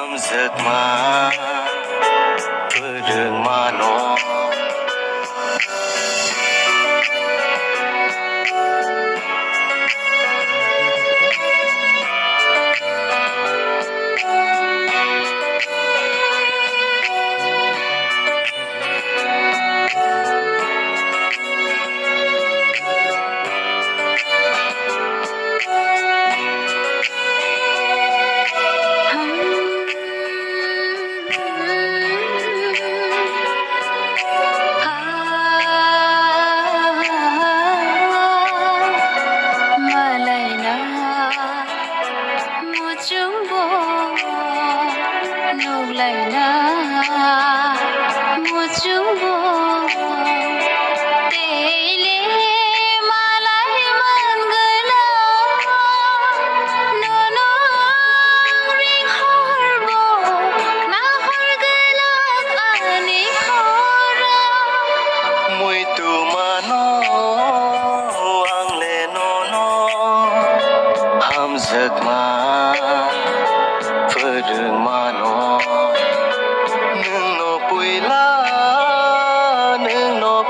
Hamzatma Permano Laila mujubo tele malai mangala nono ring horbo na horgala ani khora Mui tu mano ang lenono Hamzatma Permano